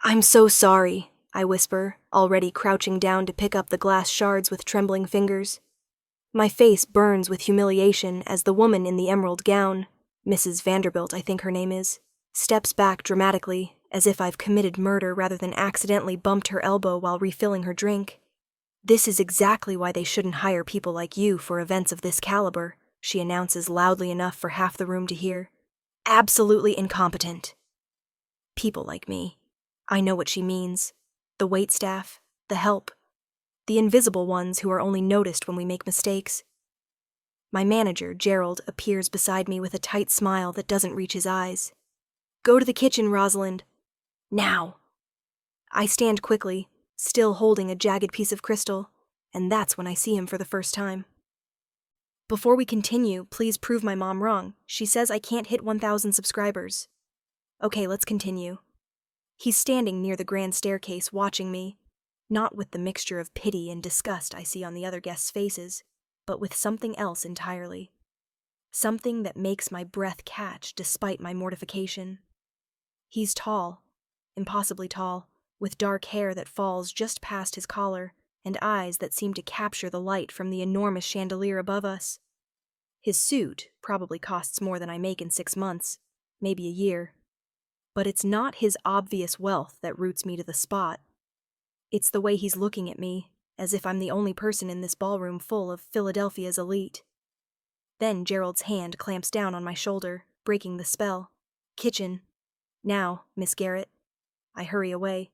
I'm so sorry, I whisper, already crouching down to pick up the glass shards with trembling fingers. My face burns with humiliation as the woman in the emerald gown, Mrs. Vanderbilt, I think her name is, steps back dramatically, as if I've committed murder rather than accidentally bumped her elbow while refilling her drink. This is exactly why they shouldn't hire people like you for events of this caliber, she announces loudly enough for half the room to hear. Absolutely incompetent. People like me. I know what she means. The waitstaff, the help, the invisible ones who are only noticed when we make mistakes. My manager, Gerald, appears beside me with a tight smile that doesn't reach his eyes. Go to the kitchen, Rosalind. Now. I stand quickly, still holding a jagged piece of crystal, and that's when I see him for the first time. Before we continue, please prove my mom wrong. She says I can't hit 1,000 subscribers. Okay, let's continue. He's standing near the grand staircase watching me, not with the mixture of pity and disgust I see on the other guests' faces, but with something else entirely. Something that makes my breath catch despite my mortification. He's tall, impossibly tall, with dark hair that falls just past his collar and eyes that seem to capture the light from the enormous chandelier above us. His suit probably costs more than I make in 6 months, maybe a year. But it's not his obvious wealth that roots me to the spot. It's the way he's looking at me, as if I'm the only person in this ballroom full of Philadelphia's elite. Then Gerald's hand clamps down on my shoulder, breaking the spell. Kitchen. Now, Miss Garrett. I hurry away.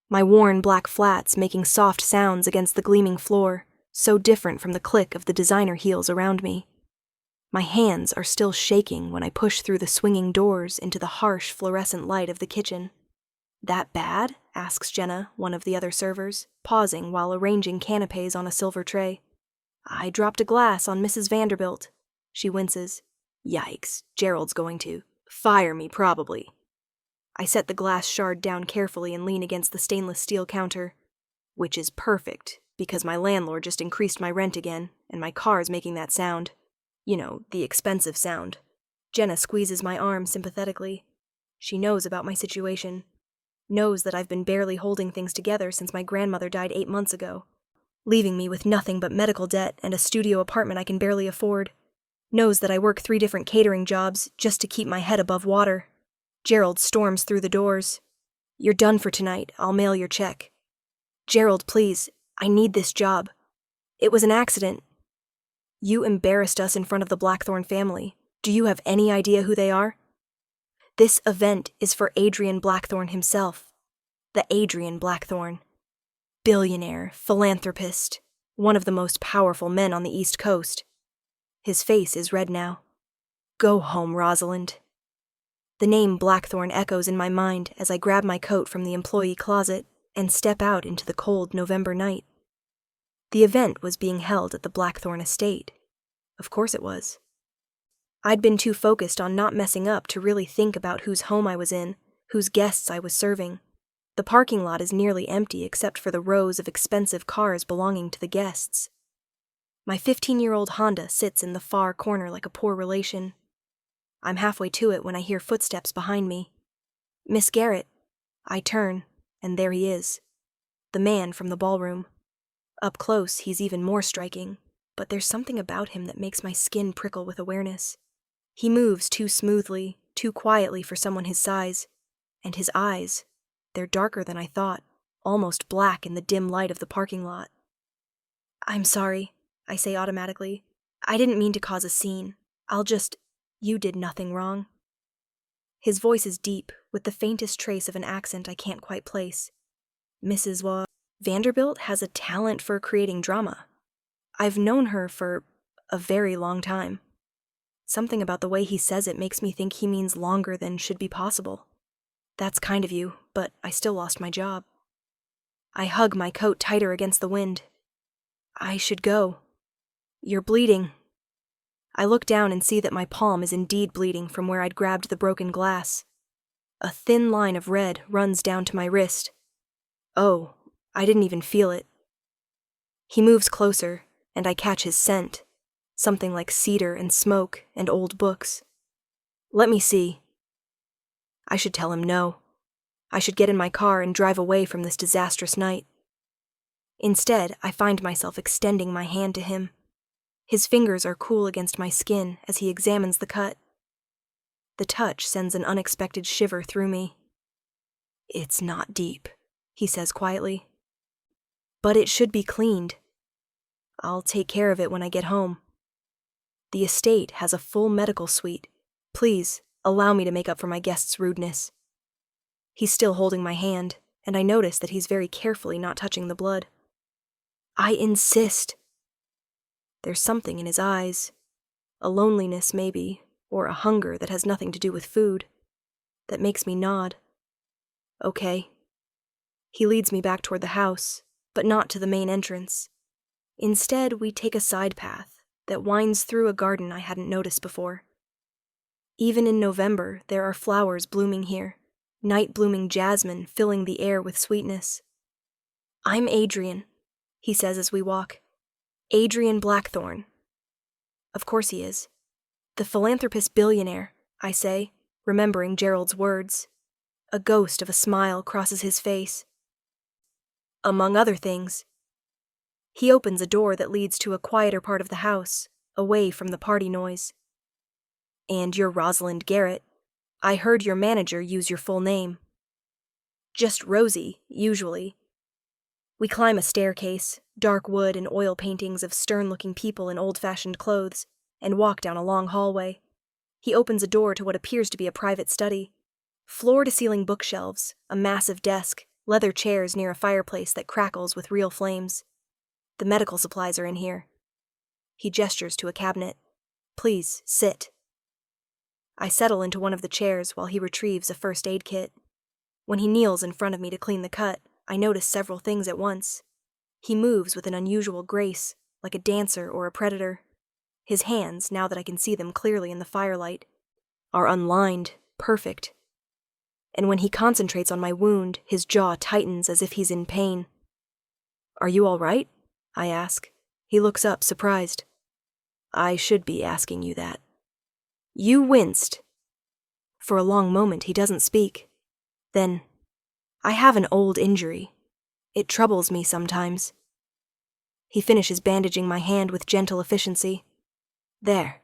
My worn black flats making soft sounds against the gleaming floor, so different from the click of the designer heels around me. My hands are still shaking when I push through the swinging doors into the harsh fluorescent light of the kitchen. That bad? Asks Jenna, one of the other servers, pausing while arranging canapes on a silver tray. I dropped a glass on Mrs. Vanderbilt. She winces. Yikes, Gerald's going to fire me probably. I set the glass shard down carefully and lean against the stainless steel counter. Which is perfect, because my landlord just increased my rent again, and my car's making that sound. You know, the expensive sound. Jenna squeezes my arm sympathetically. She knows about my situation. Knows that I've been barely holding things together since my grandmother died 8 months ago, leaving me with nothing but medical debt and a studio apartment I can barely afford. Knows that I work 3 different catering jobs just to keep my head above water. Gerald storms through the doors. You're done for tonight. I'll mail your check. Gerald, please. I need this job. It was an accident. You embarrassed us in front of the Blackthorne family. Do you have any idea who they are? This event is for Adrian Blackthorne himself. The Adrian Blackthorne. Billionaire, philanthropist, one of the most powerful men on the East Coast. His face is red now. Go home, Rosalind. The name Blackthorne echoes in my mind as I grab my coat from the employee closet and step out into the cold November night. The event was being held at the Blackthorne estate. Of course it was. I'd been too focused on not messing up to really think about whose home I was in, whose guests I was serving. The parking lot is nearly empty except for the rows of expensive cars belonging to the guests. My 15-year-old Honda sits in the far corner like a poor relation. I'm halfway to it when I hear footsteps behind me. Miss Garrett. I turn, and there he is. The man from the ballroom. Up close, he's even more striking, but there's something about him that makes my skin prickle with awareness. He moves too smoothly, too quietly for someone his size, and his eyes, they're darker than I thought, almost black in the dim light of the parking lot. I'm sorry, I say automatically. I didn't mean to cause a scene. You did nothing wrong. His voice is deep, with the faintest trace of an accent I can't quite place. Mrs. Vanderbilt has a talent for creating drama. I've known her for a very long time. Something about the way he says it makes me think he means longer than should be possible. That's kind of you, but I still lost my job. I hug my coat tighter against the wind. I should go. You're bleeding. I look down and see that my palm is indeed bleeding from where I'd grabbed the broken glass. A thin line of red runs down to my wrist. Oh, I didn't even feel it. He moves closer, and I catch his scent, something like cedar and smoke and old books. Let me see. I should tell him no. I should get in my car and drive away from this disastrous night. Instead, I find myself extending my hand to him. His fingers are cool against my skin as he examines the cut. The touch sends an unexpected shiver through me. "It's not deep," he says quietly. "But it should be cleaned. I'll take care of it when I get home. The estate has a full medical suite. Please, allow me to make up for my guest's rudeness." He's still holding my hand, and I notice that he's very carefully not touching the blood. "I insist." There's something in his eyes, a loneliness maybe, or a hunger that has nothing to do with food, that makes me nod. Okay. He leads me back toward the house, but not to the main entrance. Instead, we take a side path that winds through a garden I hadn't noticed before. Even in November, there are flowers blooming here, night-blooming jasmine filling the air with sweetness. "I'm Adrian," he says as we walk. "Adrian Blackthorne." Of course he is. "The philanthropist billionaire," I say, remembering Gerald's words. A ghost of a smile crosses his face. "Among other things." He opens a door that leads to a quieter part of the house, away from the party noise. "And you're Rosalind Garrett. I heard your manager use your full name." "Just Rosie, usually." We climb a staircase, dark wood and oil paintings of stern-looking people in old-fashioned clothes, and walk down a long hallway. He opens a door to what appears to be a private study. Floor-to-ceiling bookshelves, a massive desk, leather chairs near a fireplace that crackles with real flames. The medical supplies are in here. He gestures to a cabinet. "Please, sit." I settle into one of the chairs while he retrieves a first aid kit. When he kneels in front of me to clean the cut, I notice several things at once. He moves with an unusual grace, like a dancer or a predator. His hands, now that I can see them clearly in the firelight, are unlined, perfect. And when he concentrates on my wound, his jaw tightens as if he's in pain. "Are you all right?" I ask. He looks up, surprised. "I should be asking you that." "You winced." For a long moment, he doesn't speak. Then, "I have an old injury. It troubles me sometimes." He finishes bandaging my hand with gentle efficiency. "There.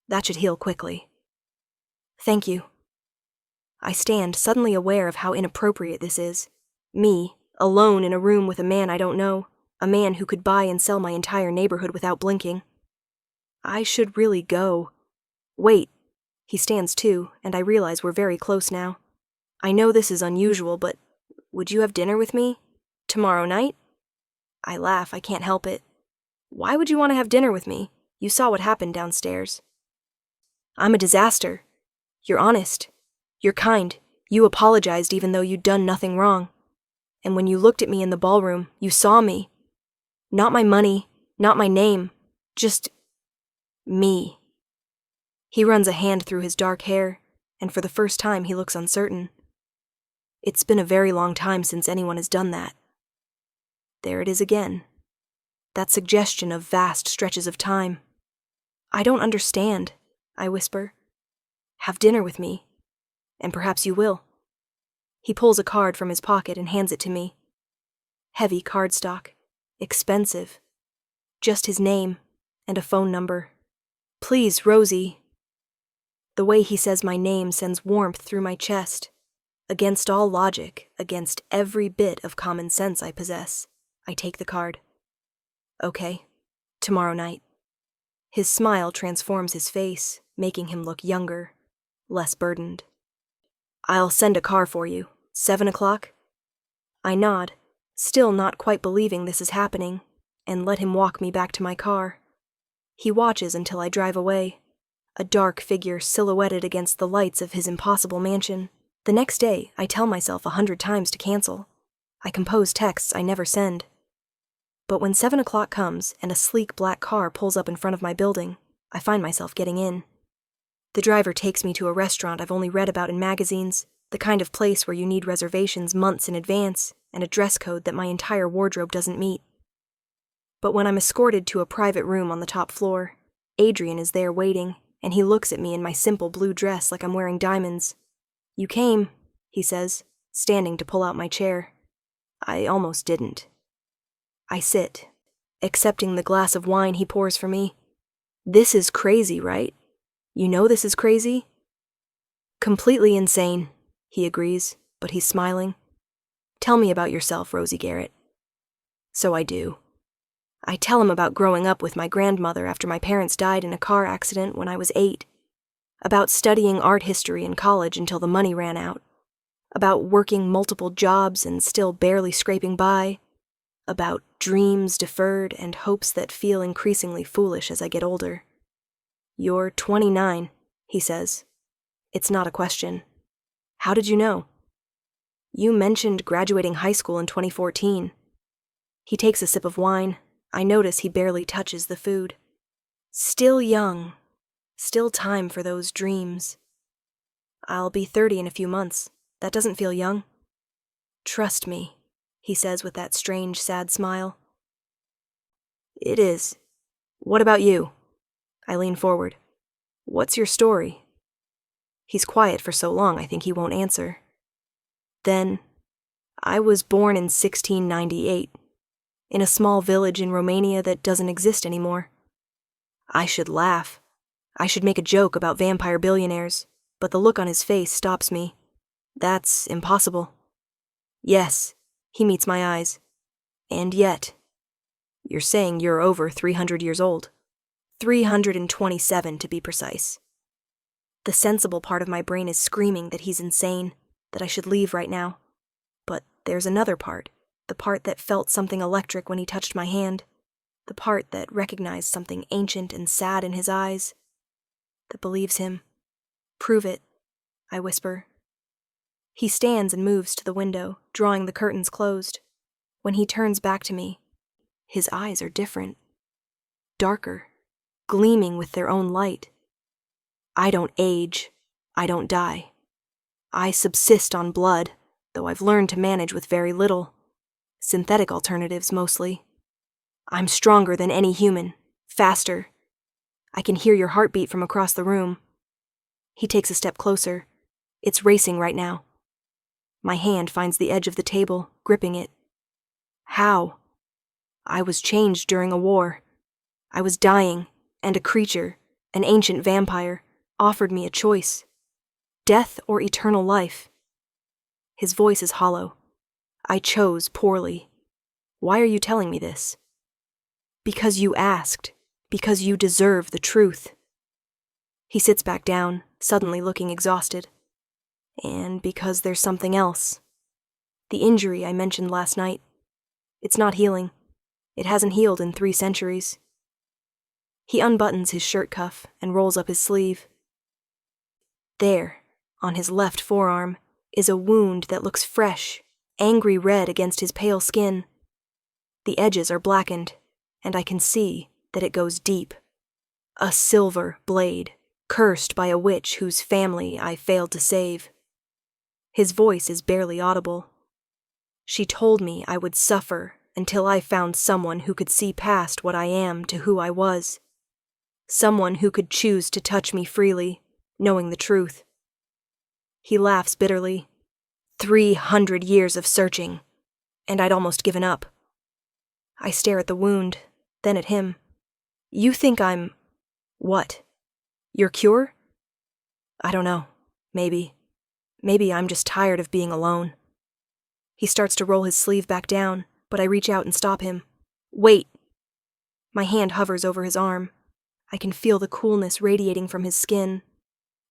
That should heal quickly." "Thank you." I stand, suddenly aware of how inappropriate this is. Me, alone in a room with a man I don't know, a man who could buy and sell my entire neighborhood without blinking. I should really go. Wait. He stands too, and I realize we're very close now. I know this is unusual, but would you have dinner with me? Tomorrow night? I laugh, I can't help it. Why would you want to have dinner with me? You saw what happened downstairs. I'm a disaster. You're honest. You're kind. You apologized even though you'd done nothing wrong. And when you looked at me in the ballroom, you saw me. Not my money, not my name, just me. He runs a hand through his dark hair, and for the first time he looks uncertain. It's been a very long time since anyone has done that. There it is again. That suggestion of vast stretches of time. "I don't understand," I whisper. "Have dinner with me, and perhaps you will." He pulls a card from his pocket and hands it to me. Heavy cardstock. Expensive. Just his name, and a phone number. "Please, Rosie." The way he says my name sends warmth through my chest. Against all logic, against every bit of common sense I possess, I take the card. Okay, tomorrow night. His smile transforms his face, making him look younger, less burdened. "I'll send a car for you. 7 o'clock? I nod, still not quite believing this is happening, and let him walk me back to my car. He watches until I drive away, a dark figure silhouetted against the lights of his impossible mansion. The next day, I tell myself 100 times to cancel. I compose texts I never send. But when 7 o'clock comes and a sleek black car pulls up in front of my building, I find myself getting in. The driver takes me to a restaurant I've only read about in magazines, the kind of place where you need reservations months in advance and a dress code that my entire wardrobe doesn't meet. But when I'm escorted to a private room on the top floor, Adrian is there waiting, and he looks at me in my simple blue dress like I'm wearing diamonds. "You came," he says. standing to pull out my chair. I almost didn't. I sit, accepting the glass of wine he pours for me. This is crazy, right? You know this is crazy? Completely insane, he agrees, but he's smiling. Tell me about yourself, Rosie Garrett. So I do. I tell him about growing up with my grandmother after my parents died in a car accident when I was 8. About studying art history in college until the money ran out. About working multiple jobs and still barely scraping by. About dreams deferred and hopes that feel increasingly foolish as I get older. You're 29, he says. It's not a question. How did you know? You mentioned graduating high school in 2014. He takes a sip of wine. I notice he barely touches the food. Still young. Still time for those dreams. I'll be 30 in a few months. That doesn't feel young. Trust me, he says with that strange, sad smile. It is. What about you? I lean forward. What's your story? He's quiet for so long I think he won't answer. Then, I was born in 1698, in a small village in Romania that doesn't exist anymore. I should laugh. I should make a joke about vampire billionaires, but the look on his face stops me. That's impossible. Yes, he meets my eyes. And yet, you're saying you're over 300 years old. 327 to be precise. The sensible part of my brain is screaming that he's insane, that I should leave right now. But there's another part, the part that felt something electric when he touched my hand, the part that recognized something ancient and sad in his eyes, that believes him. Prove it, I whisper. He stands and moves to the window, drawing the curtains closed. When he turns back to me, his eyes are different. Darker, gleaming with their own light. I don't age. I don't die. I subsist on blood, though I've learned to manage with very little. Synthetic alternatives, mostly. I'm stronger than any human. Faster. I can hear your heartbeat from across the room. He takes a step closer. It's racing right now. My hand finds the edge of the table, gripping it. How? I was changed during a war. I was dying, and a creature, an ancient vampire, offered me a choice. Death or eternal life. His voice is hollow. I chose poorly. Why are you telling me this? Because you asked. Because you deserve the truth. He sits back down, suddenly looking exhausted. And because there's something else. The injury I mentioned last night. It's not healing. It hasn't healed in 3 centuries. He unbuttons his shirt cuff and rolls up his sleeve. There, on his left forearm, is a wound that looks fresh, angry red against his pale skin. The edges are blackened, and I can see that it goes deep. A silver blade, cursed by a witch whose family I failed to save. His voice is barely audible. She told me I would suffer until I found someone who could see past what I am to who I was. Someone who could choose to touch me freely, knowing the truth. He laughs bitterly. 300 years of searching, and I'd almost given up. I stare at the wound, then at him. You think I'm... what? Your cure? I don't know. Maybe. Maybe I'm just tired of being alone. He starts to roll his sleeve back down, but I reach out and stop him. Wait! My hand hovers over his arm. I can feel the coolness radiating from his skin.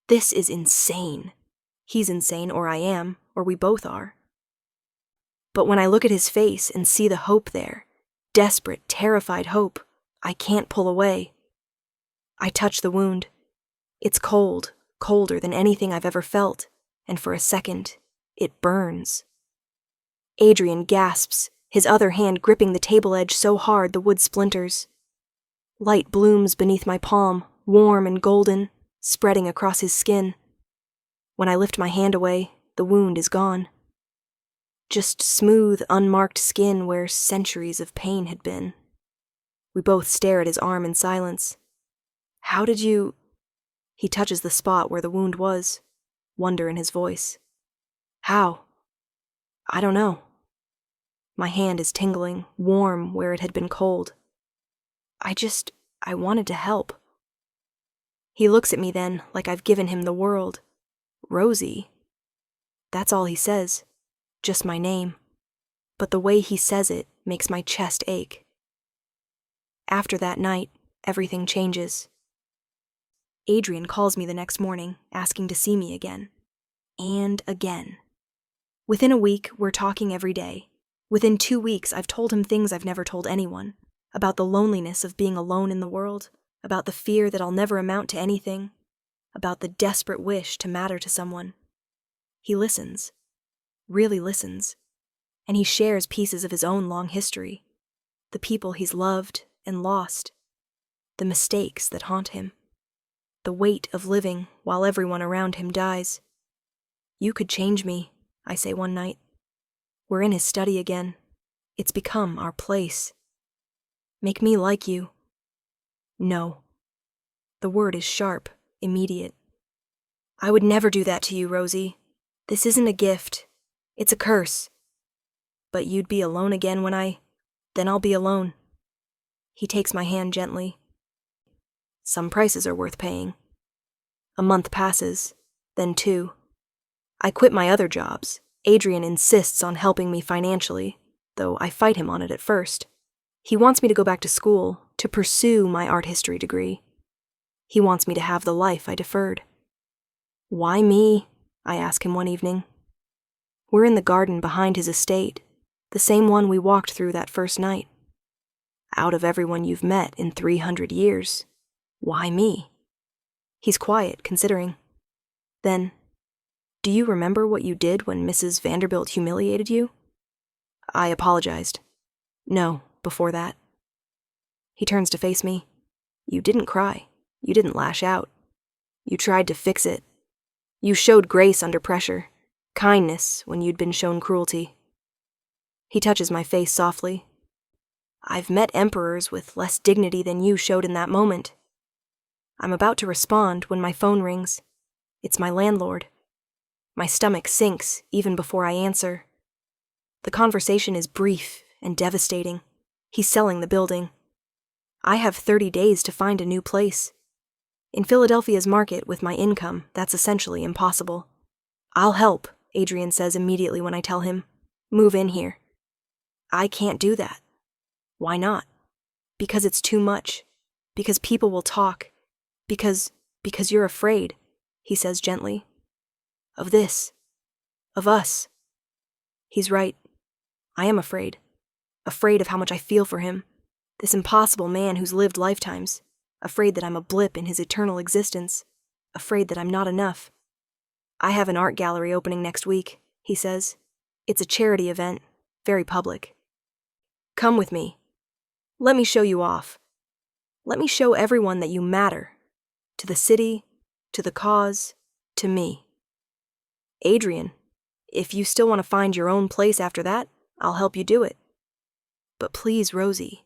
This is insane. He's insane, or I am, or we both are. But when I look at his face and see the hope there, desperate, terrified hope, I can't pull away. I touch the wound. It's cold, colder than anything I've ever felt, and for a second, it burns. Adrian gasps, his other hand gripping the table edge so hard the wood splinters. Light blooms beneath my palm, warm and golden, spreading across his skin. When I lift my hand away, the wound is gone. Just smooth, unmarked skin where centuries of pain had been. We both stare at his arm in silence. How did you... He touches the spot where the wound was, wonder in his voice. How? I don't know. My hand is tingling, warm where it had been cold. I wanted to help. He looks at me then like I've given him the world. Rosie. That's all he says. Just my name. But the way he says it makes my chest ache. After that night, everything changes. Adrian calls me the next morning, asking to see me again. And again. Within a week, we're talking every day. Within 2 weeks, I've told him things I've never told anyone. About the loneliness of being alone in the world. About the fear that I'll never amount to anything. About the desperate wish to matter to someone. He listens. Really listens. And he shares pieces of his own long history. The people he's loved and lost. The mistakes that haunt him. The weight of living while everyone around him dies. You could change me, I say one night. We're in his study again. It's become our place. Make me like you. No. The word is sharp, immediate. I would never do that to you, Rosie. This isn't a gift. It's a curse. But you'd be alone again then I'll be alone. He takes my hand gently. Some prices are worth paying. A month passes, then 2. I quit my other jobs. Adrian insists on helping me financially, though I fight him on it at first. He wants me to go back to school, to pursue my art history degree. He wants me to have the life I deferred. Why me? I ask him one evening. We're in the garden behind his estate, the same one we walked through that first night. Out of everyone you've met in 300 years, why me? He's quiet, considering. Then, do you remember what you did when Mrs. Vanderbilt humiliated you? I apologized. No, before that. He turns to face me. You didn't cry. You didn't lash out. You tried to fix it. You showed grace under pressure, kindness when you'd been shown cruelty. He touches my face softly. I've met emperors with less dignity than you showed in that moment. I'm about to respond when my phone rings. It's my landlord. My stomach sinks even before I answer. The conversation is brief and devastating. He's selling the building. I have 30 days to find a new place. In Philadelphia's market with my income, that's essentially impossible. I'll help, Adrian says immediately when I tell him. Move in here. I can't do that. Why not? Because it's too much. Because people will talk. Because you're afraid, he says gently. Of this. Of us. He's right. I am afraid. Afraid of how much I feel for him. This impossible man who's lived lifetimes. Afraid that I'm a blip in his eternal existence. Afraid that I'm not enough. I have an art gallery opening next week, he says. It's a charity event, very public. Come with me. Let me show you off. Let me show everyone that you matter. To the city, to the cause, to me. Adrian, if you still want to find your own place after that, I'll help you do it. But please, Rosie,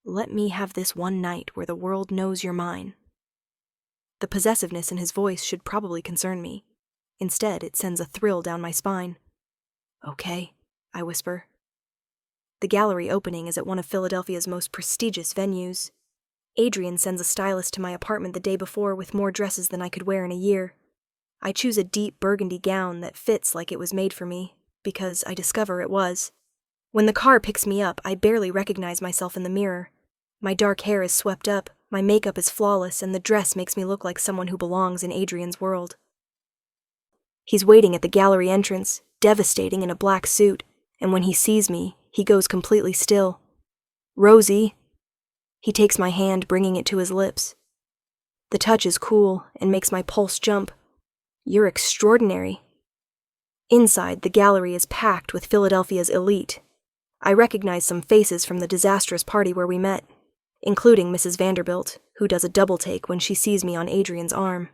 let me have this one night where the world knows you're mine. The possessiveness in his voice should probably concern me. Instead, it sends a thrill down my spine. Okay, I whisper. The gallery opening is at one of Philadelphia's most prestigious venues. Adrian sends a stylist to my apartment the day before with more dresses than I could wear in a year. I choose a deep burgundy gown that fits like it was made for me, because I discover it was. When the car picks me up, I barely recognize myself in the mirror. My dark hair is swept up, my makeup is flawless, and the dress makes me look like someone who belongs in Adrian's world. He's waiting at the gallery entrance, devastating in a black suit, and when he sees me, he goes completely still. Rosie. He takes my hand, bringing it to his lips. The touch is cool and makes my pulse jump. You're extraordinary. Inside, the gallery is packed with Philadelphia's elite. I recognize some faces from the disastrous party where we met, including Mrs. Vanderbilt, who does a double take when she sees me on Adrian's arm.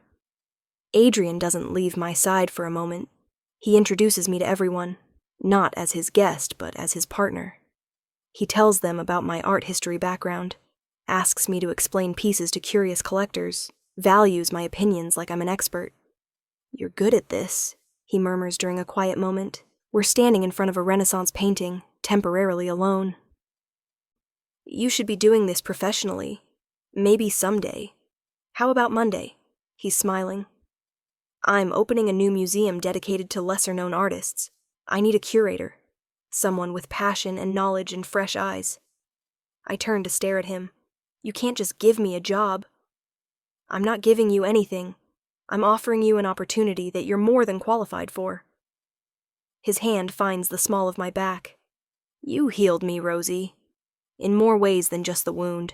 Adrian doesn't leave my side for a moment. He introduces me to everyone, not as his guest, but as his partner. He tells them about my art history background, asks me to explain pieces to curious collectors, values my opinions like I'm an expert. You're good at this, he murmurs during a quiet moment, We're standing in front of a Renaissance painting, temporarily alone. You should be doing this professionally. Maybe someday. How about Monday? He's smiling. I'm opening a new museum dedicated to lesser-known artists. I need a curator. Someone with passion and knowledge and fresh eyes. I turn to stare at him. You can't just give me a job. I'm not giving you anything. I'm offering you an opportunity that you're more than qualified for. His hand finds the small of my back. You healed me, Rosie. In more ways than just the wound.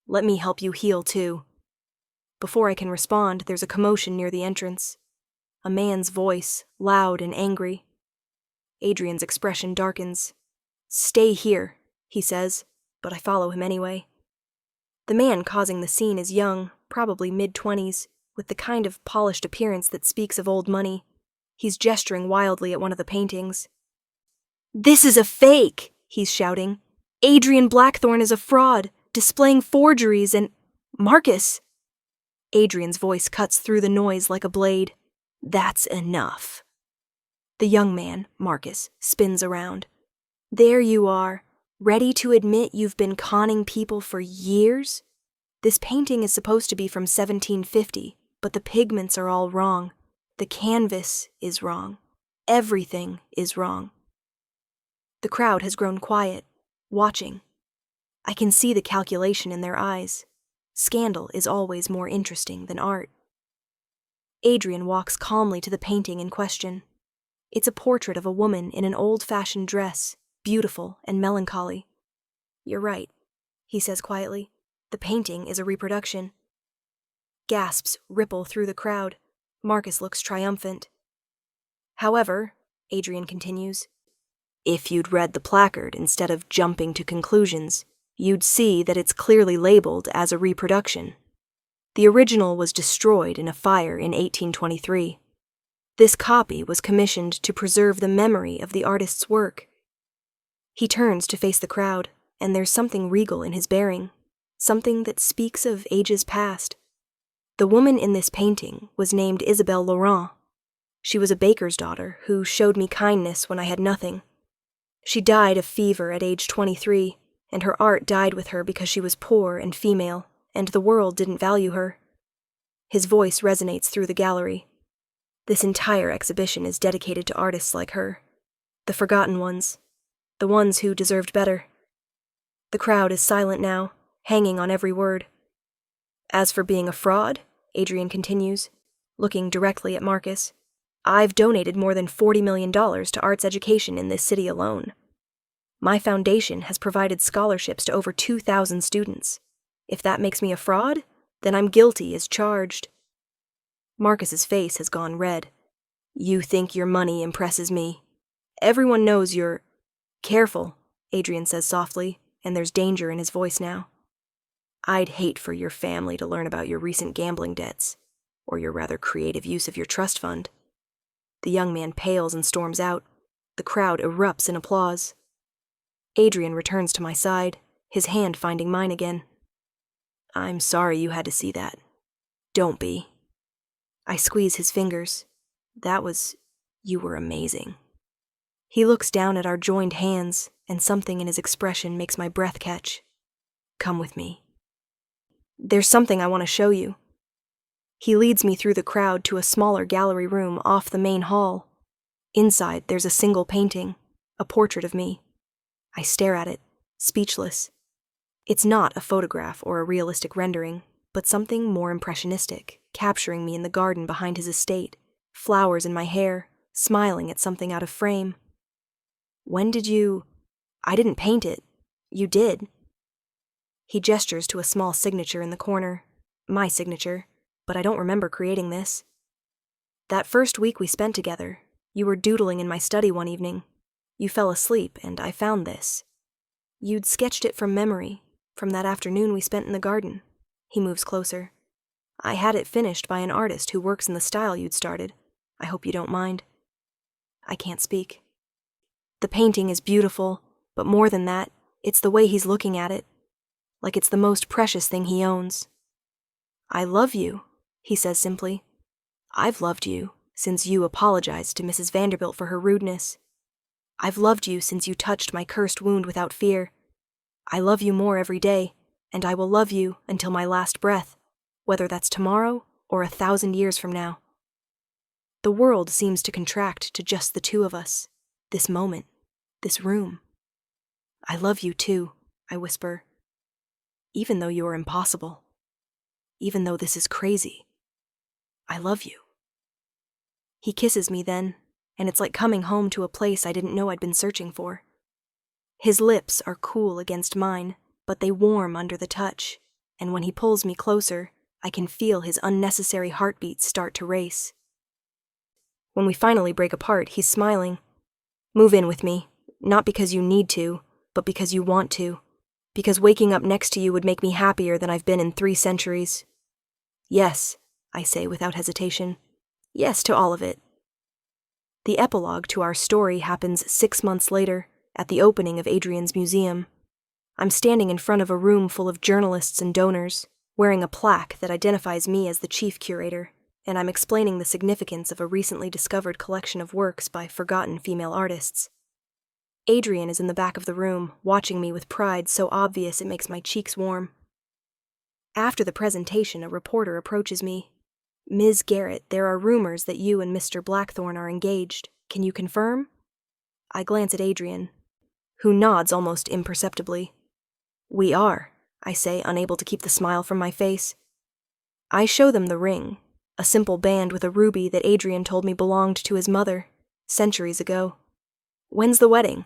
Let me help you heal, too. Before I can respond, there's a commotion near the entrance. A man's voice, loud and angry. Adrian's expression darkens. Stay here, he says, but I follow him anyway. The man causing the scene is young, probably mid-20s, with the kind of polished appearance that speaks of old money. He's gesturing wildly at one of the paintings. This is a fake, he's shouting. Adrian Blackthorne is a fraud, displaying forgeries and... Marcus! Adrian's voice cuts through the noise like a blade. That's enough. The young man, Marcus, spins around. There you are, ready to admit you've been conning people for years? This painting is supposed to be from 1750, but the pigments are all wrong. The canvas is wrong. Everything is wrong. The crowd has grown quiet, watching. I can see the calculation in their eyes. Scandal is always more interesting than art. Adrian walks calmly to the painting in question. It's a portrait of a woman in an old-fashioned dress, beautiful and melancholy. You're right, he says quietly. The painting is a reproduction. Gasps ripple through the crowd. Marcus looks triumphant. However, Adrian continues, if you'd read the placard instead of jumping to conclusions, you'd see that it's clearly labeled as a reproduction. The original was destroyed in a fire in 1823. This copy was commissioned to preserve the memory of the artist's work. He turns to face the crowd, and there's something regal in his bearing, something that speaks of ages past. The woman in this painting was named Isabelle Laurent. She was a baker's daughter who showed me kindness when I had nothing. She died of fever at age 23, and her art died with her because she was poor and female, and the world didn't value her. His voice resonates through the gallery. This entire exhibition is dedicated to artists like her, the forgotten ones, the ones who deserved better. The crowd is silent now, hanging on every word. As for being a fraud, Adrian continues, looking directly at Marcus, I've donated more than $40 million to arts education in this city alone. My foundation has provided scholarships to over 2,000 students. If that makes me a fraud, then I'm guilty as charged. Marcus's face has gone red. You think your money impresses me. Everyone knows you're... Careful, Adrian says softly, and there's danger in his voice now. I'd hate for your family to learn about your recent gambling debts, or your rather creative use of your trust fund. The young man pales and storms out. The crowd erupts in applause. Adrian returns to my side, his hand finding mine again. I'm sorry you had to see that. Don't be. I squeeze his fingers. You were amazing. He looks down at our joined hands, and something in his expression makes my breath catch. Come with me. There's something I want to show you. He leads me through the crowd to a smaller gallery room off the main hall. Inside, there's a single painting, a portrait of me. I stare at it, speechless. It's not a photograph or a realistic rendering, but something more impressionistic, capturing me in the garden behind his estate, flowers in my hair, smiling at something out of frame. When did you... I didn't paint it. You did. He gestures to a small signature in the corner, my signature, but I don't remember creating this. That first week we spent together, you were doodling in my study one evening. You fell asleep, and I found this. You'd sketched it from memory, from that afternoon we spent in the garden. He moves closer. I had it finished by an artist who works in the style you'd started. I hope you don't mind. I can't speak. The painting is beautiful, but more than that, it's the way he's looking at it, like it's the most precious thing he owns. I love you, he says simply. I've loved you since you apologized to Mrs. Vanderbilt for her rudeness. I've loved you since you touched my cursed wound without fear. I love you more every day, and I will love you until my last breath, whether that's tomorrow or 1,000 years from now. The world seems to contract to just the two of us, this moment, this room. I love you too, I whisper, even though you are impossible, even though this is crazy. I love you. He kisses me then, and it's like coming home to a place I didn't know I'd been searching for. His lips are cool against mine, but they warm under the touch, and when he pulls me closer, I can feel his unnecessary heartbeats start to race. When we finally break apart, he's smiling. Move in with me, not because you need to, but because you want to, because waking up next to you would make me happier than I've been in 3 centuries. Yes, I say without hesitation. Yes to all of it. The epilogue to our story happens 6 months later, at the opening of Adrian's museum. I'm standing in front of a room full of journalists and donors, wearing a plaque that identifies me as the chief curator, and I'm explaining the significance of a recently discovered collection of works by forgotten female artists. Adrian is in the back of the room, watching me with pride so obvious it makes my cheeks warm. After the presentation, a reporter approaches me. Ms. Garrett, there are rumors that you and Mr. Blackthorne are engaged. Can you confirm? I glance at Adrian, who nods almost imperceptibly. We are, I say, unable to keep the smile from my face. I show them the ring, a simple band with a ruby that Adrian told me belonged to his mother, centuries ago. When's the wedding?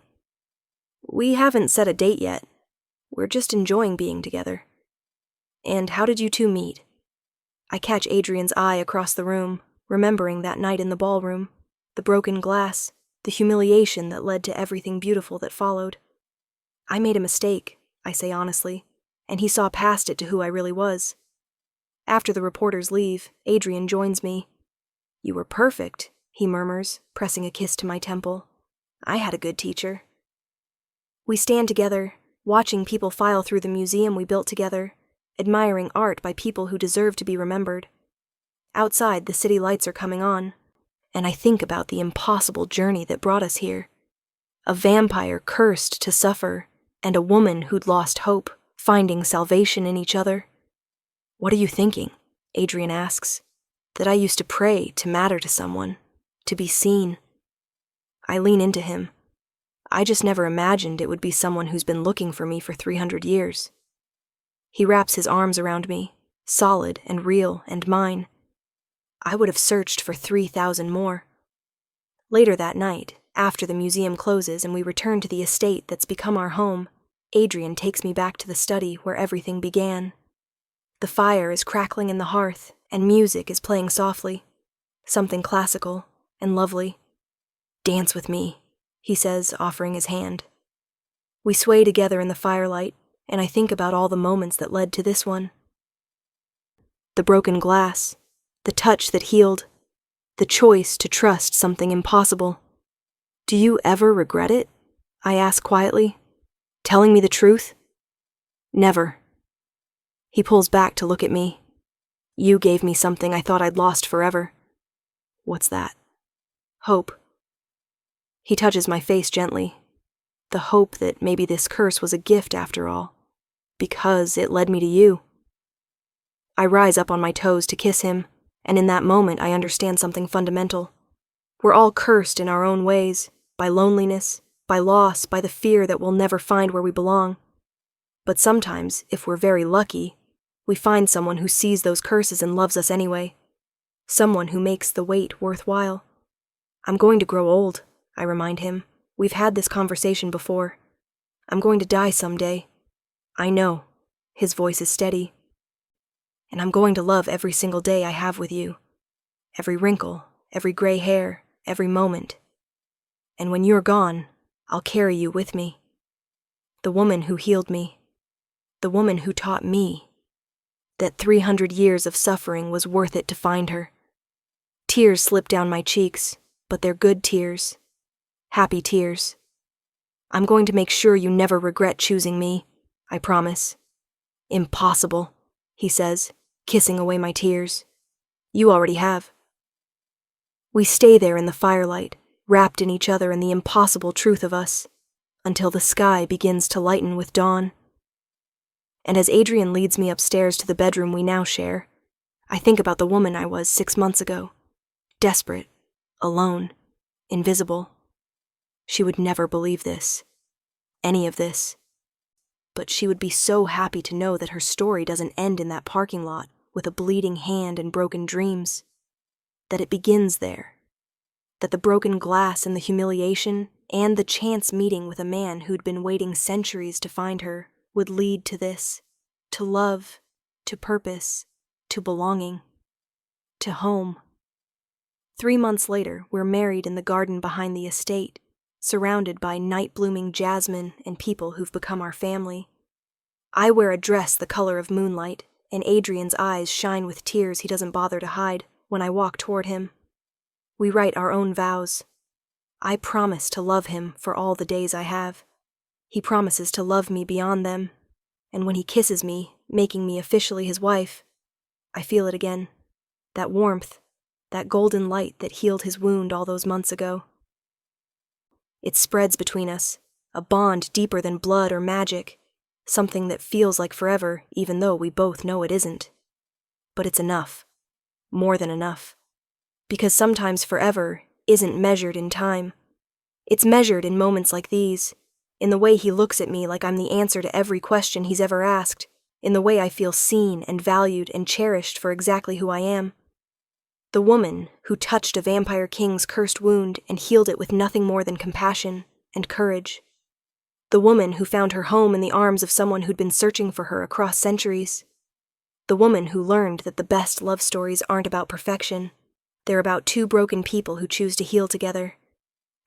We haven't set a date yet. We're just enjoying being together. And how did you two meet? I catch Adrian's eye across the room, remembering that night in the ballroom, the broken glass, the humiliation that led to everything beautiful that followed. I made a mistake, I say honestly, and he saw past it to who I really was. After the reporters leave, Adrian joins me. You were perfect, he murmurs, pressing a kiss to my temple. I had a good teacher. We stand together, watching people file through the museum we built together, admiring art by people who deserve to be remembered. Outside, the city lights are coming on, and I think about the impossible journey that brought us here. A vampire cursed to suffer, and a woman who'd lost hope, finding salvation in each other. What are you thinking? Adrian asks. That I used to pray to matter to someone, to be seen. I lean into him. I just never imagined it would be someone who's been looking for me for 300 years. He wraps his arms around me, solid and real and mine. I would have searched for 3,000 more. Later that night, after the museum closes and we return to the estate that's become our home, Adrian takes me back to the study where everything began. The fire is crackling in the hearth, and music is playing softly. Something classical and lovely. Dance with me, he says, offering his hand. We sway together in the firelight, and I think about all the moments that led to this one. The broken glass, the touch that healed, the choice to trust something impossible. Do you ever regret it? I ask quietly. Telling me the truth? Never. He pulls back to look at me. You gave me something I thought I'd lost forever. What's that? Hope. He touches my face gently. The hope that maybe this curse was a gift after all, because it led me to you. I rise up on my toes to kiss him, and in that moment I understand something fundamental. We're all cursed in our own ways, by loneliness, by loss, by the fear that we'll never find where we belong. But sometimes, if we're very lucky, we find someone who sees those curses and loves us anyway. Someone who makes the wait worthwhile. I'm going to grow old, I remind him. We've had this conversation before. I'm going to die someday. I know. His voice is steady. And I'm going to love every single day I have with you. Every wrinkle, every gray hair, every moment. And when you're gone, I'll carry you with me. The woman who healed me. The woman who taught me that 300 years of suffering was worth it to find her. Tears slip down my cheeks, but they're good tears. Happy tears. I'm going to make sure you never regret choosing me, I promise. Impossible, he says, kissing away my tears. You already have. We stay there in the firelight, wrapped in each other and the impossible truth of us, until the sky begins to lighten with dawn. And as Adrian leads me upstairs to the bedroom we now share, I think about the woman I was 6 months ago, desperate, alone, invisible. She would never believe this, any of this. But she would be so happy to know that her story doesn't end in that parking lot with a bleeding hand and broken dreams. That it begins there. That the broken glass and the humiliation and the chance meeting with a man who'd been waiting centuries to find her would lead to this, to love, to purpose, to belonging, to home. 3 months later, we're married in the garden behind the estate, surrounded by night-blooming jasmine and people who've become our family. I wear a dress the color of moonlight, and Adrian's eyes shine with tears he doesn't bother to hide when I walk toward him. We write our own vows. I promise to love him for all the days I have. He promises to love me beyond them, and when he kisses me, making me officially his wife, I feel it again, that warmth, that golden light that healed his wound all those months ago. It spreads between us, a bond deeper than blood or magic, something that feels like forever even though we both know it isn't. But it's enough, more than enough, because sometimes forever isn't measured in time. It's measured in moments like these, in the way he looks at me like I'm the answer to every question he's ever asked, in the way I feel seen and valued and cherished for exactly who I am. The woman who touched a vampire king's cursed wound and healed it with nothing more than compassion and courage. The woman who found her home in the arms of someone who'd been searching for her across centuries. The woman who learned that the best love stories aren't about perfection. They're about two broken people who choose to heal together.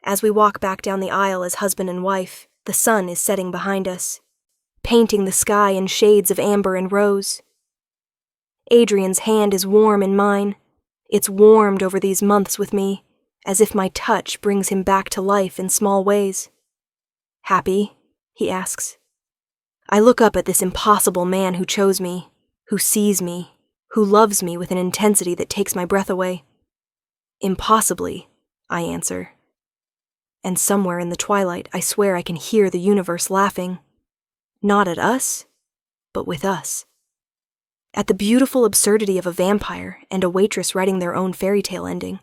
As we walk back down the aisle as husband and wife, the sun is setting behind us, painting the sky in shades of amber and rose. Adrian's hand is warm in mine. It's warmed over these months with me, as if my touch brings him back to life in small ways. "Happy?" he asks. I look up at this impossible man who chose me, who sees me, who loves me with an intensity that takes my breath away. "Impossibly," I answer. And somewhere in the twilight, I swear I can hear the universe laughing. Not at us, but with us. At the beautiful absurdity of a vampire and a waitress writing their own fairy tale ending.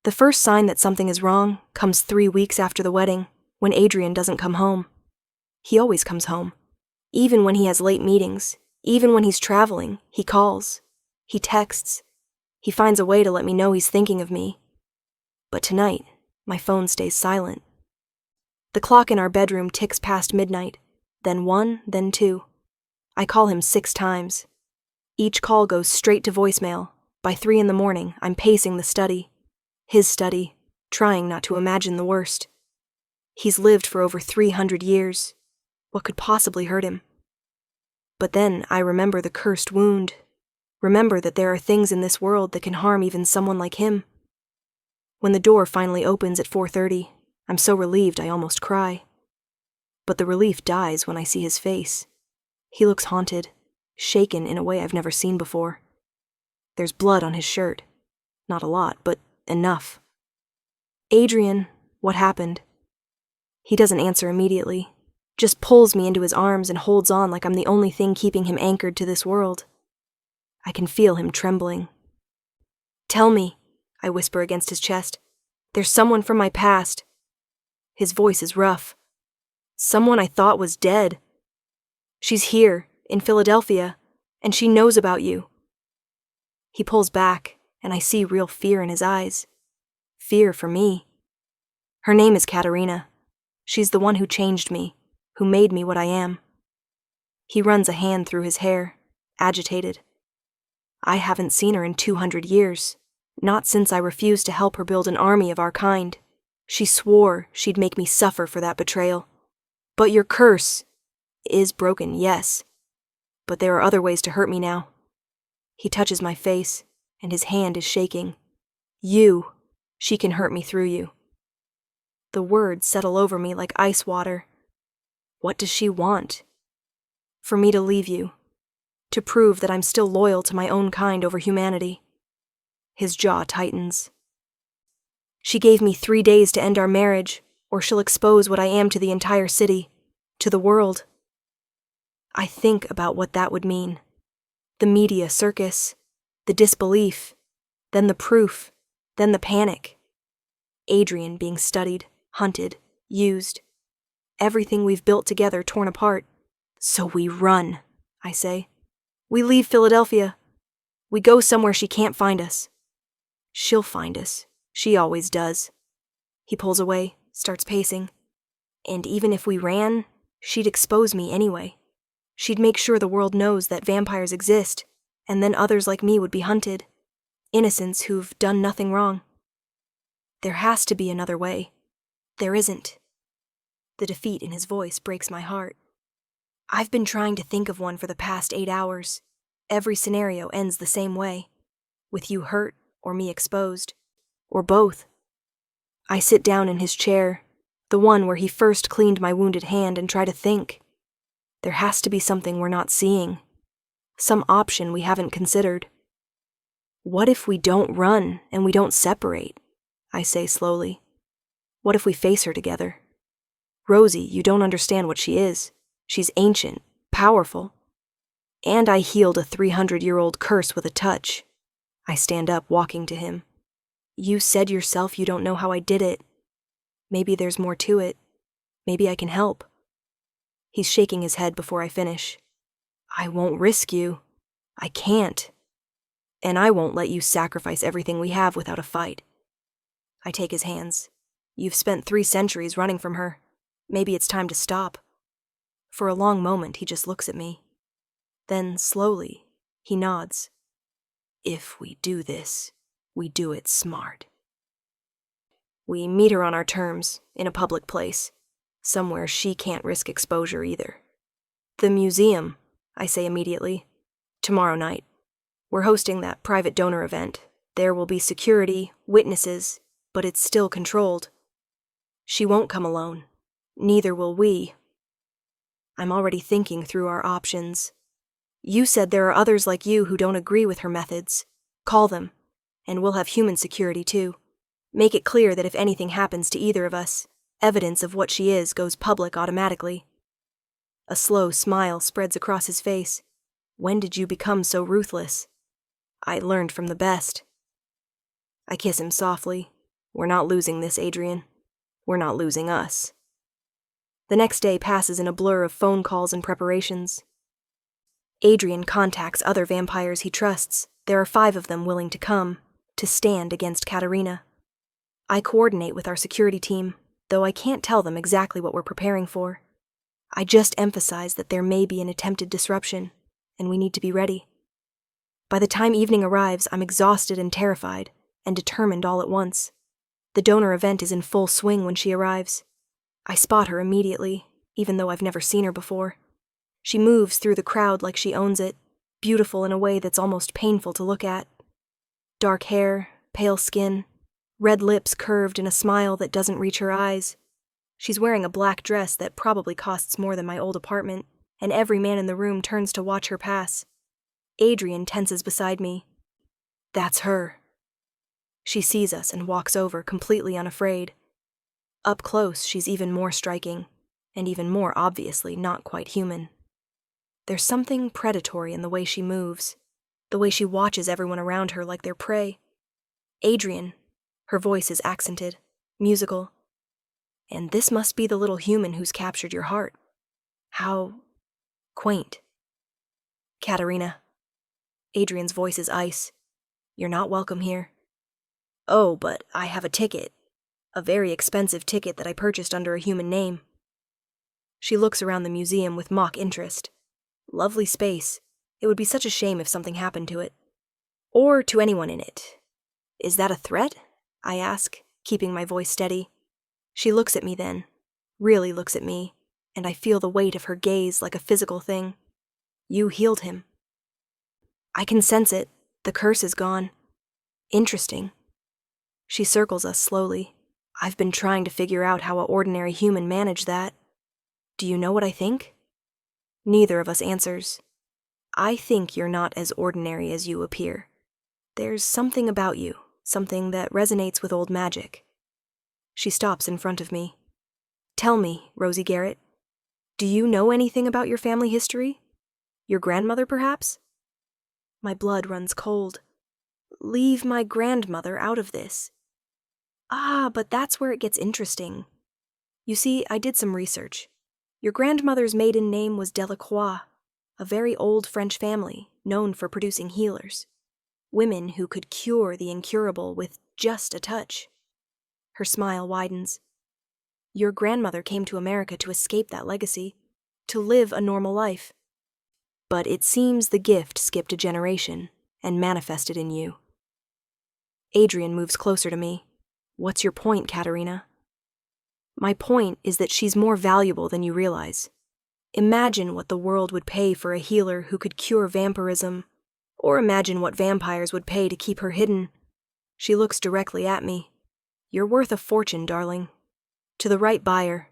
The first sign that something is wrong comes 3 weeks after the wedding, when Adrian doesn't come home. He always comes home. Even when he has late meetings, even when he's traveling, he calls. He texts. He finds a way to let me know he's thinking of me. But tonight, my phone stays silent. The clock in our bedroom ticks past midnight, then 1, then 2. I call him 6 times. Each call goes straight to voicemail. By 3 in the morning, I'm pacing the study. His study, trying not to imagine the worst. He's lived for over 300 years. What could possibly hurt him? But then I remember the cursed wound. Remember that there are things in this world that can harm even someone like him. When the door finally opens at 4:30, I'm so relieved I almost cry. But the relief dies when I see his face. He looks haunted, shaken in a way I've never seen before. There's blood on his shirt. Not a lot, but enough. "Adrian, what happened?" He doesn't answer immediately, just pulls me into his arms and holds on like I'm the only thing keeping him anchored to this world. I can feel him trembling. "Tell me," I whisper against his chest. "There's someone from my past." His voice is rough. "Someone I thought was dead. She's here, in Philadelphia, and she knows about you." He pulls back, and I see real fear in his eyes. Fear for me. Her name is Katerina. She's the one who changed me, who made me what I am. He runs a hand through his hair, agitated. I haven't seen her in 200 years, not since I refused to help her build an army of our kind. She swore she'd make me suffer for that betrayal. "But your curse is broken, yes. But there are other ways to hurt me now." He touches my face, and his hand is shaking. She can hurt me through you." The words settle over me like ice water. What does she want? For me to leave you, to prove that I'm still loyal to my own kind over humanity. His jaw tightens. She gave me 3 days to end our marriage, or she'll expose what I am to the entire city, to the world. I think about what that would mean. The media circus, the disbelief, then the proof, then the panic. Adrian being studied, hunted, used. Everything we've built together torn apart. So we run, I say. We leave Philadelphia. We go somewhere she can't find us. She'll find us. She always does. He pulls away, starts pacing. And even if we ran, she'd expose me anyway. She'd make sure the world knows that vampires exist, and then others like me would be hunted. Innocents who've done nothing wrong. There has to be another way. There isn't. The defeat in his voice breaks my heart. I've been trying to think of one for the past 8 hours. Every scenario ends the same way, with you hurt or me exposed, or both. I sit down in his chair, the one where he first cleaned my wounded hand, and try to think. There has to be something we're not seeing, some option we haven't considered. What if we don't run and we don't separate? I say slowly. What if we face her together? Rosie, you don't understand what she is. She's ancient, powerful. And I healed a 300-year-old curse with a touch. I stand up, walking to him. You said yourself you don't know how I did it. Maybe there's more to it. Maybe I can help. He's shaking his head before I finish. I won't risk you. I can't. And I won't let you sacrifice everything we have without a fight. I take his hands. You've spent 3 centuries running from her. Maybe it's time to stop. For a long moment, he just looks at me. Then, slowly, he nods. If we do this, we do it smart. We meet her on our terms, in a public place, somewhere she can't risk exposure either. The museum, I say immediately. Tomorrow night. We're hosting that private donor event. There will be security, witnesses, but it's still controlled. She won't come alone. Neither will we. I'm already thinking through our options. You said there are others like you who don't agree with her methods. Call them, and we'll have human security too. Make it clear that if anything happens to either of us, evidence of what she is goes public automatically. A slow smile spreads across his face. When did you become so ruthless? I learned from the best. I kiss him softly. We're not losing this, Adrian. We're not losing us. The next day passes in a blur of phone calls and preparations. Adrian contacts other vampires he trusts. There are 5 of them willing to come, to stand against Katerina. I coordinate with our security team, though I can't tell them exactly what we're preparing for. I just emphasize that there may be an attempted disruption, and we need to be ready. By the time evening arrives, I'm exhausted and terrified, and determined all at once. The donor event is in full swing when she arrives. I spot her immediately, even though I've never seen her before. She moves through the crowd like she owns it, beautiful in a way that's almost painful to look at. Dark hair, pale skin, red lips curved in a smile that doesn't reach her eyes. She's wearing a black dress that probably costs more than my old apartment, and every man in the room turns to watch her pass. Adrian tenses beside me. That's her. She sees us and walks over, completely unafraid. Up close, she's even more striking, and even more obviously not quite human. There's something predatory in the way she moves, the way she watches everyone around her like they're prey. Adrian, her voice is accented, musical. And this must be the little human who's captured your heart. How quaint. Katerina. Adrian's voice is ice. You're not welcome here. Oh, but I have a ticket. A very expensive ticket that I purchased under a human name. She looks around the museum with mock interest. Lovely space. It would be such a shame if something happened to it. Or to anyone in it. Is that a threat? I ask, keeping my voice steady. She looks at me then, really looks at me, and I feel the weight of her gaze like a physical thing. You healed him. I can sense it. The curse is gone. Interesting. She circles us slowly. I've been trying to figure out how an ordinary human managed that. Do you know what I think? Neither of us answers. I think you're not as ordinary as you appear. There's something about you, something that resonates with old magic. She stops in front of me. Tell me, Rosie Garrett, do you know anything about your family history? Your grandmother, perhaps? My blood runs cold. Leave my grandmother out of this. Ah, but that's where it gets interesting. You see, I did some research. Your grandmother's maiden name was Delacroix, a very old French family known for producing healers. Women who could cure the incurable with just a touch. Her smile widens. Your grandmother came to America to escape that legacy, to live a normal life. But it seems the gift skipped a generation and manifested in you. Adrian moves closer to me. What's your point, Katerina? My point is that she's more valuable than you realize. Imagine what the world would pay for a healer who could cure vampirism, or imagine what vampires would pay to keep her hidden. She looks directly at me. You're worth a fortune, darling. To the right buyer.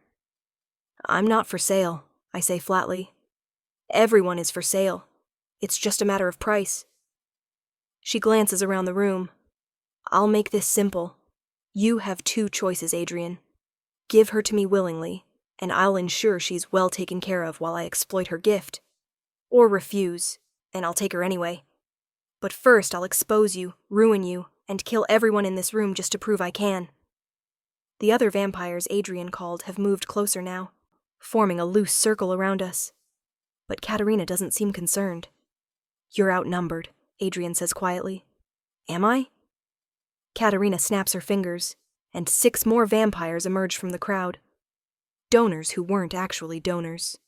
I'm not for sale, I say flatly. Everyone is for sale. It's just a matter of price. She glances around the room. I'll make this simple. You have two choices, Adrian. Give her to me willingly, and I'll ensure she's well taken care of while I exploit her gift. Or refuse, and I'll take her anyway. But first I'll expose you, ruin you, and kill everyone in this room just to prove I can. The other vampires Adrian called have moved closer now, forming a loose circle around us. But Katerina doesn't seem concerned. You're outnumbered, Adrian says quietly. Am I? Katerina snaps her fingers, and 6 more vampires emerge from the crowd. Donors who weren't actually donors.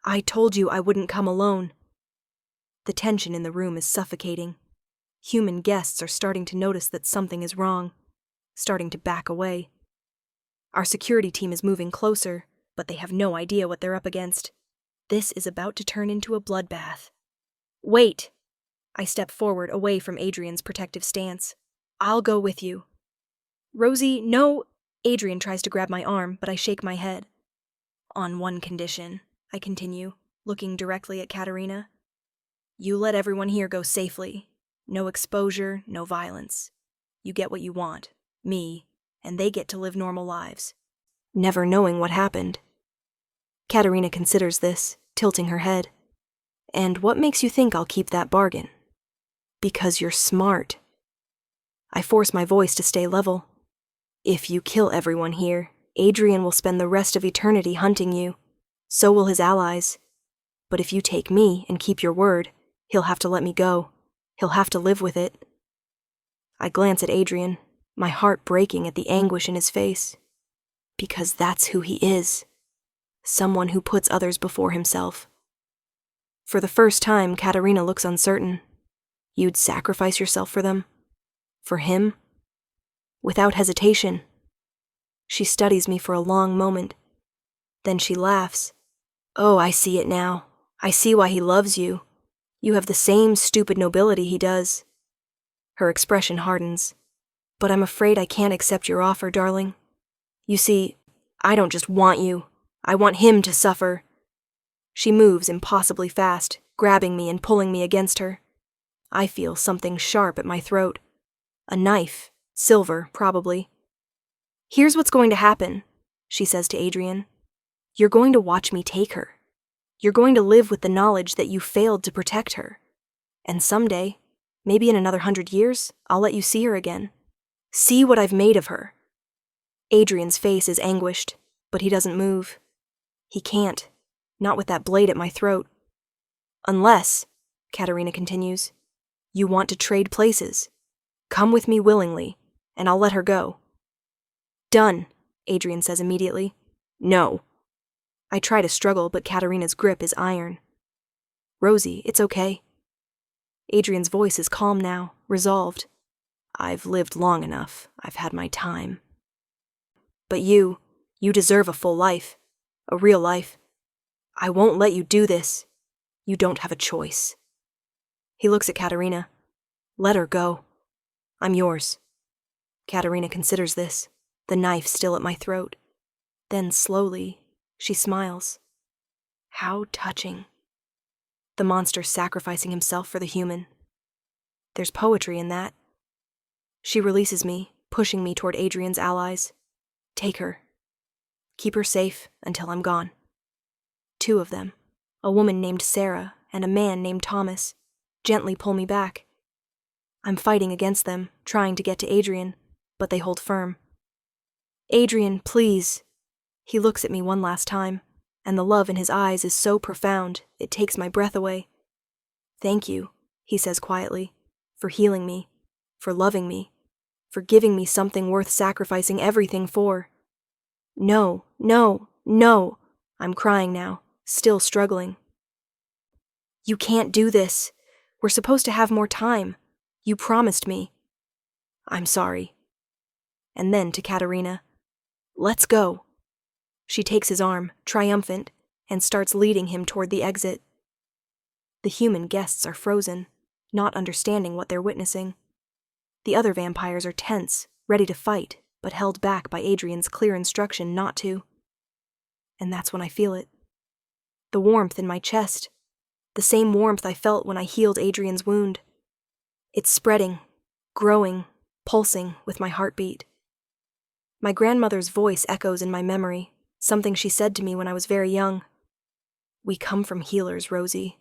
I told you I wouldn't come alone. The tension in the room is suffocating. Human guests are starting to notice that something is wrong, starting to back away. Our security team is moving closer, but they have no idea what they're up against. This is about to turn into a bloodbath. Wait! I step forward away from Adrian's protective stance. I'll go with you. Rosie, no! Adrian tries to grab my arm, but I shake my head. On one condition, I continue, looking directly at Katerina. You let everyone here go safely. No exposure, no violence. You get what you want, me, and they get to live normal lives, never knowing what happened. Katerina considers this, tilting her head. And what makes you think I'll keep that bargain? Because you're smart. I force my voice to stay level. If you kill everyone here, Adrian will spend the rest of eternity hunting you. So will his allies. But if you take me and keep your word, he'll have to let me go. He'll have to live with it. I glance at Adrian, my heart breaking at the anguish in his face. Because that's who he is. Someone who puts others before himself. For the first time, Katerina looks uncertain. You'd sacrifice yourself for them? For him? Without hesitation. She studies me for a long moment. Then she laughs. Oh, I see it now. I see why he loves you. You have the same stupid nobility he does. Her expression hardens. But I'm afraid I can't accept your offer, darling. You see, I don't just want you. I want him to suffer. She moves impossibly fast, grabbing me and pulling me against her. I feel something sharp at my throat. A knife, silver, probably. Here's what's going to happen, she says to Adrian. You're going to watch me take her. You're going to live with the knowledge that you failed to protect her. And someday, maybe in another 100 years, I'll let you see her again. See what I've made of her. Adrian's face is anguished, but he doesn't move. He can't. Not with that blade at my throat. Unless, Katerina continues, you want to trade places. Come with me willingly, and I'll let her go. Done, Adrian says immediately. No. I try to struggle, but Katerina's grip is iron. Rosie, it's okay. Adrian's voice is calm now, resolved. I've lived long enough. I've had my time. But you deserve a full life. A real life. I won't let you do this. You don't have a choice. He looks at Katerina. Let her go. I'm yours. Katerina considers this, the knife still at my throat. Then slowly, she smiles. How touching. The monster sacrificing himself for the human. There's poetry in that. She releases me, pushing me toward Adrian's allies. Take her. Keep her safe until I'm gone. 2 of them, a woman named Sarah and a man named Thomas, gently pull me back. I'm fighting against them, trying to get to Adrian, but they hold firm. Adrian, please. He looks at me one last time, and the love in his eyes is so profound, it takes my breath away. Thank you, he says quietly, for healing me, for loving me, for giving me something worth sacrificing everything for. No, no, no, I'm crying now, still struggling. You can't do this. We're supposed to have more time. You promised me. I'm sorry. And then to Katerina. Let's go. She takes his arm, triumphant, and starts leading him toward the exit. The human guests are frozen, not understanding what they're witnessing. The other vampires are tense, ready to fight, but held back by Adrian's clear instruction not to. And that's when I feel it. The warmth in my chest. The same warmth I felt when I healed Adrian's wound. It's spreading, growing, pulsing with my heartbeat. My grandmother's voice echoes in my memory, something she said to me when I was very young. We come from healers, Rosie.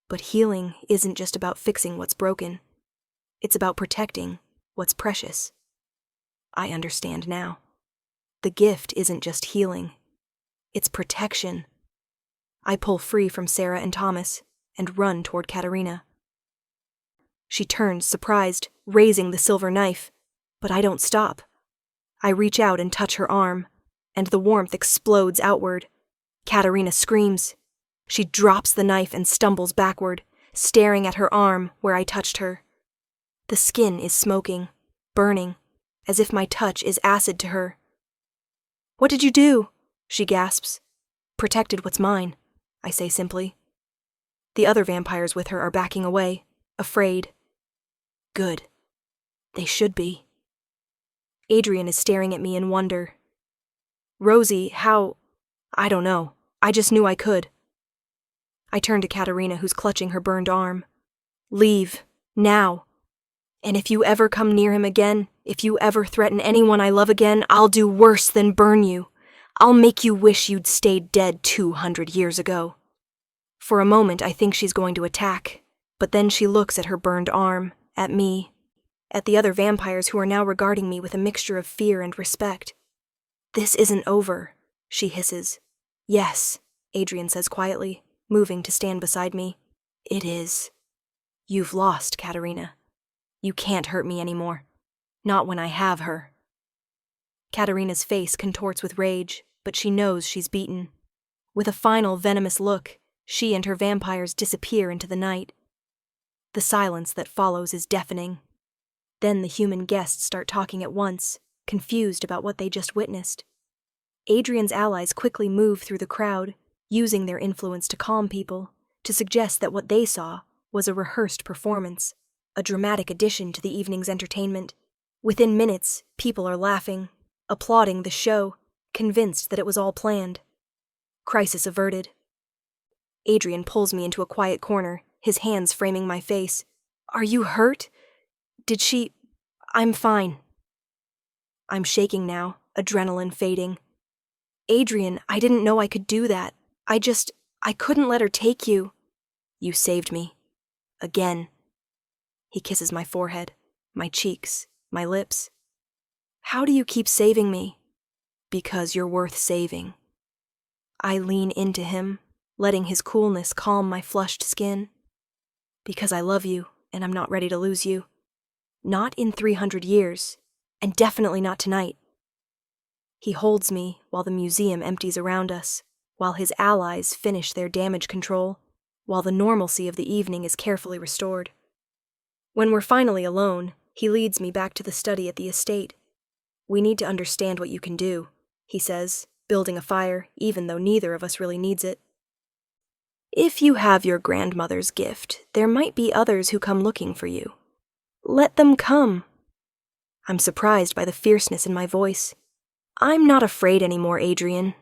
But healing isn't just about fixing what's broken. It's about protecting what's precious. I understand now. The gift isn't just healing. It's protection. I pull free from Sarah and Thomas and run toward Katerina. She turns, surprised, raising the silver knife, but I don't stop. I reach out and touch her arm, and the warmth explodes outward. Katerina screams. She drops the knife and stumbles backward, staring at her arm where I touched her. The skin is smoking, burning, as if my touch is acid to her. What did you do? She gasps. Protected what's mine, I say simply. The other vampires with her are backing away, afraid. Good. They should be. Adrian is staring at me in wonder. Rosie, how? I don't know. I just knew I could. I turn to Katerina, who's clutching her burned arm. Leave. Now. And if you ever come near him again, if you ever threaten anyone I love again, I'll do worse than burn you. I'll make you wish you'd stayed dead 200 years ago. For a moment, I think she's going to attack, but then she looks at her burned arm, at me, at the other vampires who are now regarding me with a mixture of fear and respect. This isn't over, she hisses. Yes, Adrian says quietly, moving to stand beside me. It is. You've lost, Katerina. You can't hurt me anymore. Not when I have her. Katerina's face contorts with rage, but she knows she's beaten. With a final venomous look, she and her vampires disappear into the night. The silence that follows is deafening. Then the human guests start talking at once, confused about what they just witnessed. Adrian's allies quickly move through the crowd, using their influence to calm people, to suggest that what they saw was a rehearsed performance, a dramatic addition to the evening's entertainment. Within minutes, people are laughing, applauding the show, convinced that it was all planned. Crisis averted. Adrian pulls me into a quiet corner, his hands framing my face. Are you hurt? Did she... I'm fine. I'm shaking now, adrenaline fading. Adrian, I didn't know I could do that. I couldn't let her take you. You saved me. Again. He kisses my forehead, my cheeks, my lips. How do you keep saving me? Because you're worth saving. I lean into him, letting his coolness calm my flushed skin. Because I love you, and I'm not ready to lose you. Not in 300 years, and definitely not tonight. He holds me while the museum empties around us, while his allies finish their damage control, while the normalcy of the evening is carefully restored. When we're finally alone, he leads me back to the study at the estate. We need to understand what you can do, he says, building a fire, even though neither of us really needs it. If you have your grandmother's gift, there might be others who come looking for you. Let them come. I'm surprised by the fierceness in my voice. I'm not afraid anymore, Adrian.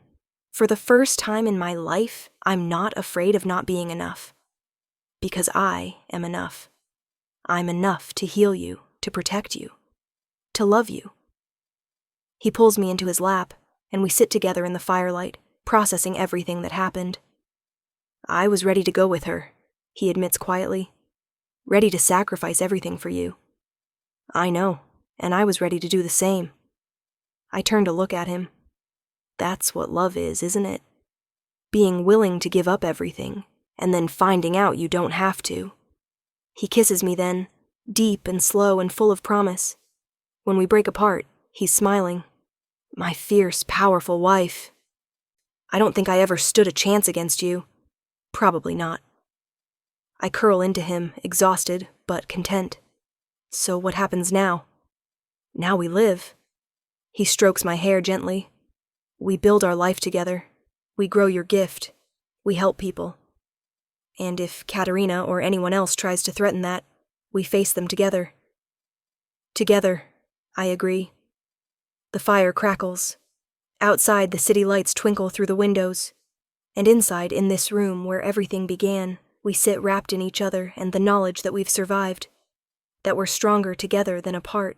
For the first time in my life, I'm not afraid of not being enough. Because I am enough. I'm enough to heal you, to protect you, to love you. He pulls me into his lap, and we sit together in the firelight, processing everything that happened. I was ready to go with her, he admits quietly. Ready to sacrifice everything for you. I know, and I was ready to do the same. I turn to look at him. That's what love is, isn't it? Being willing to give up everything, and then finding out you don't have to. He kisses me then, deep and slow and full of promise. When we break apart, he's smiling. My fierce, powerful wife. I don't think I ever stood a chance against you. Probably not. I curl into him, exhausted, but content. So what happens now? Now we live. He strokes my hair gently. We build our life together. We grow your gift. We help people. And if Katerina or anyone else tries to threaten that, we face them together. Together, I agree. The fire crackles. Outside, the city lights twinkle through the windows. And inside, in this room where everything began, we sit wrapped in each other and the knowledge that we've survived. That we're stronger together than apart.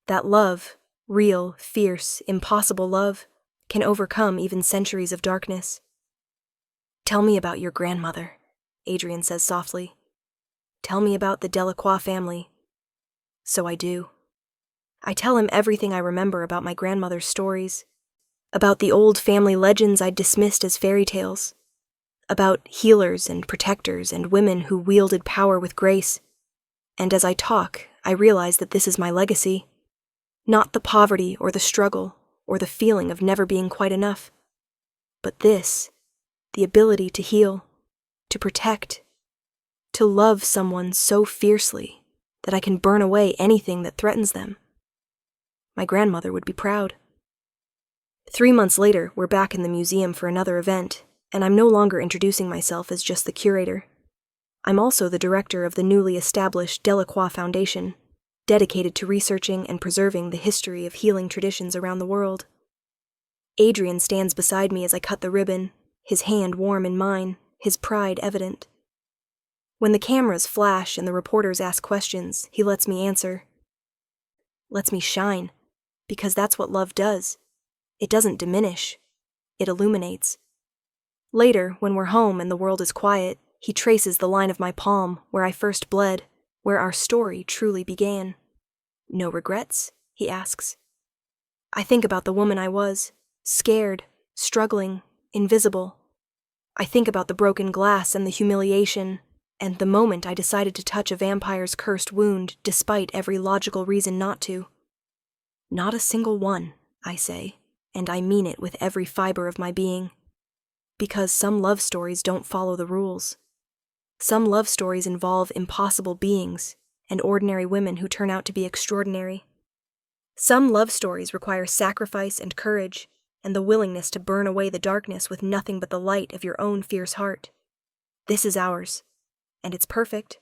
That love, real, fierce, impossible love, can overcome even centuries of darkness. Tell me about your grandmother, Adrian says softly. Tell me about the Delacroix family. So I do. I tell him everything I remember about my grandmother's stories, about the old family legends I'd dismissed as fairy tales, about healers and protectors and women who wielded power with grace. And as I talk, I realize that this is my legacy. Not the poverty or the struggle or the feeling of never being quite enough, but this, the ability to heal, to protect, to love someone so fiercely that I can burn away anything that threatens them. My grandmother would be proud. 3 months later, we're back in the museum for another event, and I'm no longer introducing myself as just the curator. I'm also the director of the newly established Delacroix Foundation, dedicated to researching and preserving the history of healing traditions around the world. Adrian stands beside me as I cut the ribbon, his hand warm in mine, his pride evident. When the cameras flash and the reporters ask questions, he lets me answer. Lets me shine, because that's what love does. It doesn't diminish. It illuminates. Later, when we're home and the world is quiet, he traces the line of my palm where I first bled, where our story truly began. No regrets? He asks. I think about the woman I was, scared, struggling, invisible. I think about the broken glass and the humiliation, and the moment I decided to touch a vampire's cursed wound despite every logical reason not to. Not a single one, I say, and I mean it with every fiber of my being. Because some love stories don't follow the rules. Some love stories involve impossible beings and ordinary women who turn out to be extraordinary. Some love stories require sacrifice and courage, and the willingness to burn away the darkness with nothing but the light of your own fierce heart. This is ours, and it's perfect.